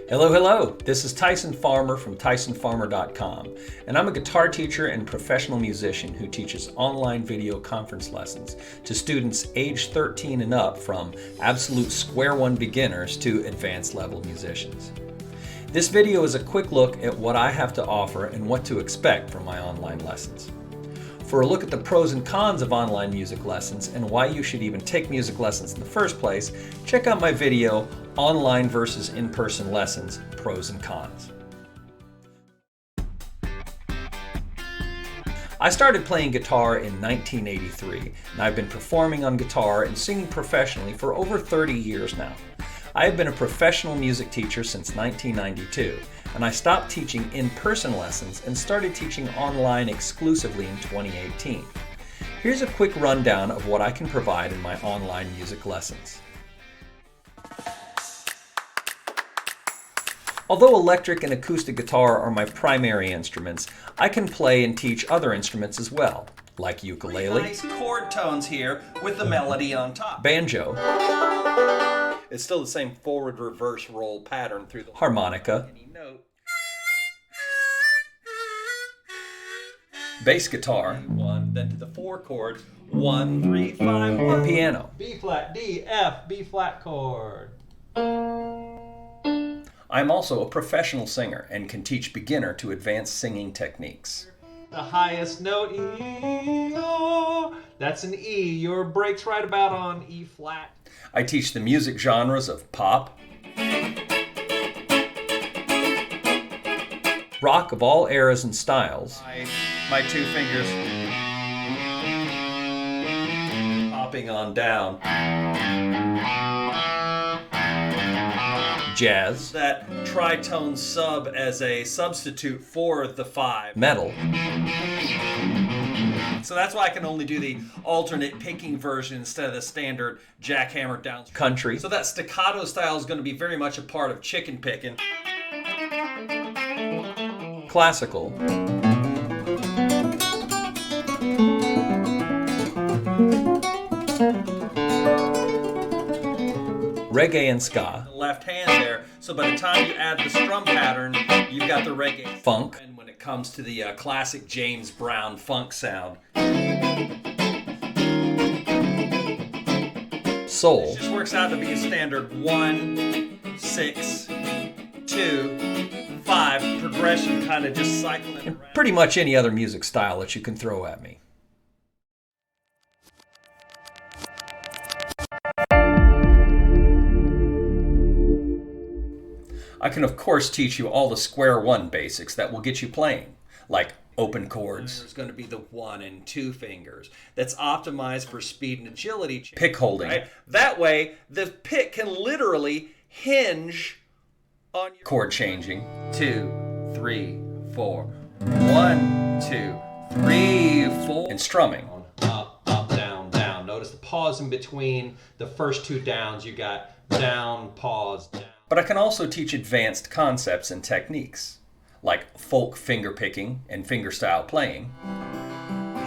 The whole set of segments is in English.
Hello, hello. This is Tyson Farmer from TysonFarmer.com, and I'm a guitar teacher and professional musician who teaches online video conference lessons to students age 13 and up, from absolute square one beginners to advanced level musicians. This video is a quick look at what I have to offer and what to expect from my online lessons. For a look at the pros and cons of online music lessons and why you should even take music lessons in the first place, check out my video, Online versus In-Person Lessons, Pros and Cons. I started playing guitar in 1983, and I've been performing on guitar and singing professionally for over 30 years now. I have been a professional music teacher since 1992, and I stopped teaching in-person lessons and started teaching online exclusively in 2018. Here's a quick rundown of what I can provide in my online music lessons. Although electric and acoustic guitar are my primary instruments, I can play and teach other instruments as well, like ukulele, nice chord tones here with the melody on top, banjo, it's still the same forward reverse roll pattern through the harmonica, any note, bass guitar, 1, then to the 4 chord, 1, 3, 5, 1, and piano. B flat, D, F, B flat chord. I'm also a professional singer and can teach beginner to advanced singing techniques. The highest note, E, oh, that's an E. Your break's right about on E flat. I teach the music genres of pop, rock of all eras and styles, my 2 fingers hopping on down, jazz, that tritone sub as a substitute for the 5, metal, so that's why I can only do the alternate picking version instead of the standard jackhammer down. country, So that staccato style is going to be very much a part of chicken picking. classical, reggae and ska, Left hand there, so by the time you add the strum pattern, you've got the reggae funk, and when it comes to the classic James Brown funk sound, soul, it just works out to be a standard 1, 6, 2, 5 progression, kind of just cycling and around. pretty much any other music style that you can throw at me. I can of course teach you all the square one basics that will get you playing, like open chords, There's going to be the 1 and 2 fingers that's optimized for speed and agility. pick holding, Right? That way, the pick can literally hinge on your chord changing, 2, 3, 4, 1, 2, 3, 4, and strumming. Up, up, down, down. Notice the pause in between the first 2 downs. You got down, pause, down. But I can also teach advanced concepts and techniques, like folk finger picking and fingerstyle playing,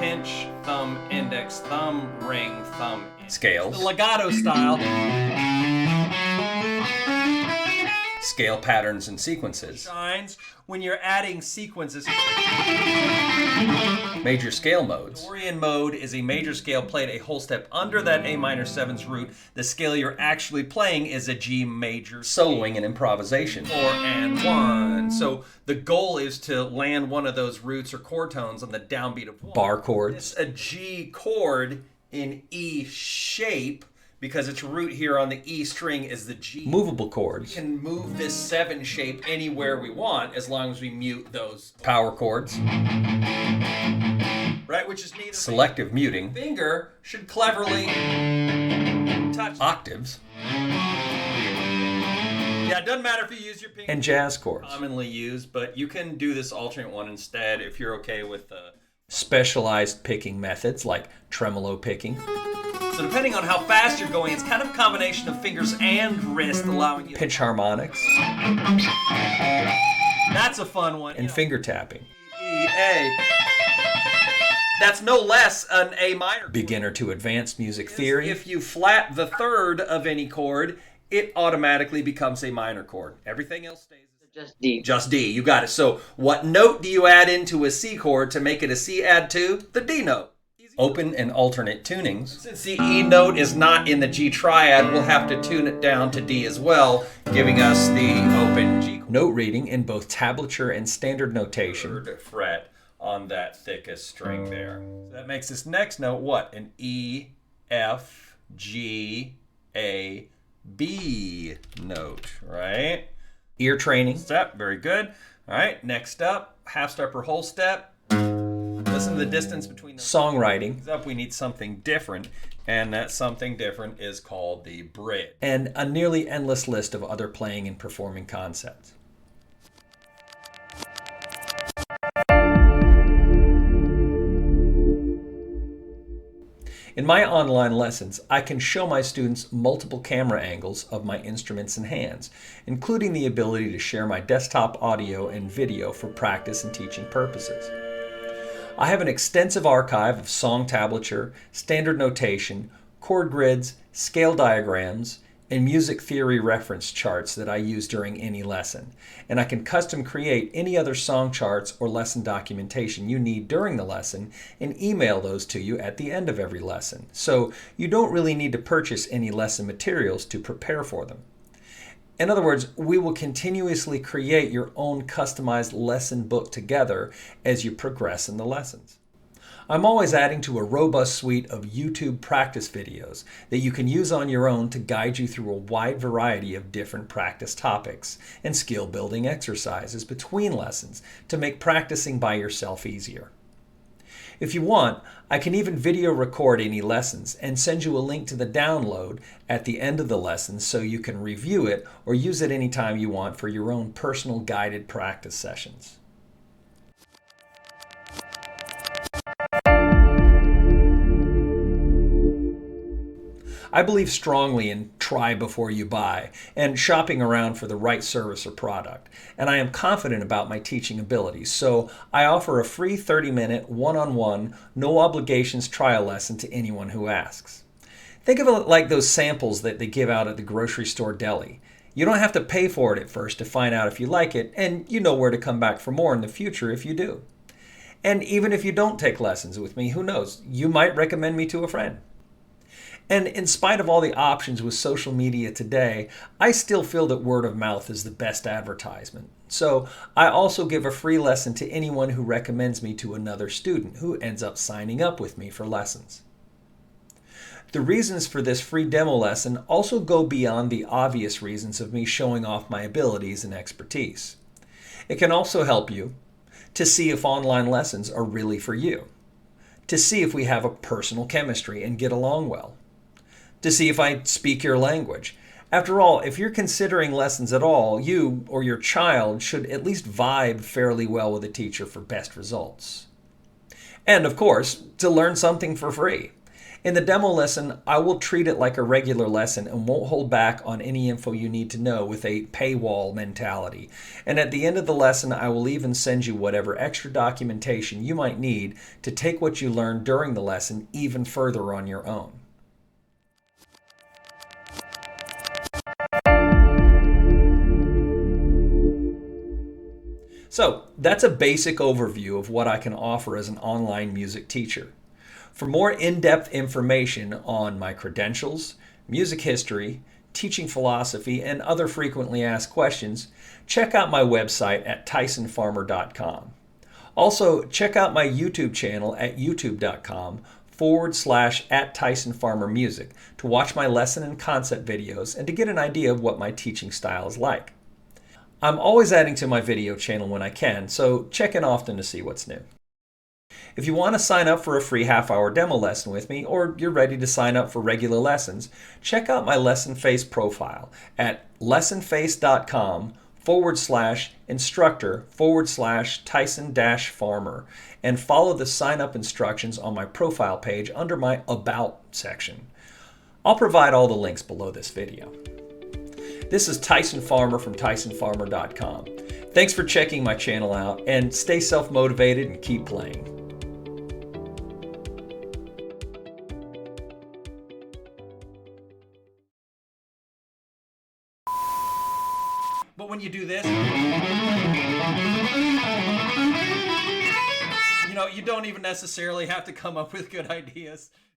pinch, thumb, index, thumb, ring, thumb. scales, The legato style. scale patterns and sequences, Shines when you're adding sequences. major scale modes, Dorian mode is a major scale played a whole step under that A minor 7's root. The scale you're actually playing is a G major. soloing and improvisation, 4 and 1. So the goal is to land one of those roots or chord tones on the downbeat of 1. bar chords, It's a G chord in E shape because its root here on the E string is the G. movable We chords, can move this 7 shape anywhere we want as long as we mute those, power chords, right? Which is neither. selective muting, Finger should cleverly touch. octaves, Yeah, it doesn't matter if you use your finger. and jazz chords. Commonly used, but you can do this alternate one instead if you're okay with Specialized picking methods like tremolo picking, So depending on how fast you're going, it's kind of a combination of fingers and wrist allowing you. pitch harmonics, That's a fun one. and finger tapping. E, A. That's no less an A minor. Beginner to advanced music theory, If you flat the third of any chord, it automatically becomes a minor chord. Everything else stays Just D. just D. You got it. So what note do you add into a C chord to make it a C add to the D note? Open and alternate tunings. Since the E note is not in the G triad, we'll have to tune it down to D as well, giving us the open G chord. Note reading in both tablature and standard notation. Third fret on that thickest string there. So that makes this next note what? An E, F, G, A, B note, right? Ear training. Step, very good. All right, next up, half step or whole step. Listen to the distance between the songwriting. Up, we need something different, and that something different is called the bridge. And a nearly endless list of other playing and performing concepts. In my online lessons, I can show my students multiple camera angles of my instruments and hands, including the ability to share my desktop audio and video for practice and teaching purposes. I have an extensive archive of song tablature, standard notation, chord grids, scale diagrams, and music theory reference charts that I use during any lesson. And I can custom create any other song charts or lesson documentation you need during the lesson and email those to you at the end of every lesson. So you don't really need to purchase any lesson materials to prepare for them. In other words, we will continuously create your own customized lesson book together as you progress in the lessons. I'm always adding to a robust suite of YouTube practice videos that you can use on your own to guide you through a wide variety of different practice topics and skill building exercises between lessons to make practicing by yourself easier. If you want, I can even video record any lessons and send you a link to the download at the end of the lesson so you can review it or use it anytime you want for your own personal guided practice sessions. I believe strongly in try before you buy and shopping around for the right service or product, and I am confident about my teaching abilities, so I offer a free 30-minute one-on-one, no obligations trial lesson to anyone who asks. Think of it like those samples that they give out at the grocery store deli. You don't have to pay for it at first to find out if you like it, and you know where to come back for more in the future if you do. And even if you don't take lessons with me, who knows, you might recommend me to a friend. And in spite of all the options with social media today, I still feel that word of mouth is the best advertisement. So I also give a free lesson to anyone who recommends me to another student who ends up signing up with me for lessons. The reasons for this free demo lesson also go beyond the obvious reasons of me showing off my abilities and expertise. It can also help you to see if online lessons are really for you, to see if we have a personal chemistry and get along well, to see if I speak your language. After all, if you're considering lessons at all, you or your child should at least vibe fairly well with a teacher for best results. And of course, to learn something for free. In the demo lesson, I will treat it like a regular lesson and won't hold back on any info you need to know with a paywall mentality. And at the end of the lesson, I will even send you whatever extra documentation you might need to take what you learned during the lesson even further on your own. So that's a basic overview of what I can offer as an online music teacher. For more in-depth information on my credentials, music history, teaching philosophy, and other frequently asked questions, check out my website at tysonfarmer.com. Also, check out my YouTube channel at youtube.com/@TysonFarmerMusic to watch my lesson and concept videos and to get an idea of what my teaching style is like. I'm always adding to my video channel when I can, so check in often to see what's new. If you want to sign up for a free half-hour demo lesson with me, or you're ready to sign up for regular lessons, check out my Lesson Face profile at lessonface.com/instructor/Tyson-Farmer and follow the sign-up instructions on my profile page under my About section. I'll provide all the links below this video. This is Tyson Farmer from TysonFarmer.com. Thanks for checking my channel out, and stay self-motivated and keep playing. But when you do this, you don't even necessarily have to come up with good ideas.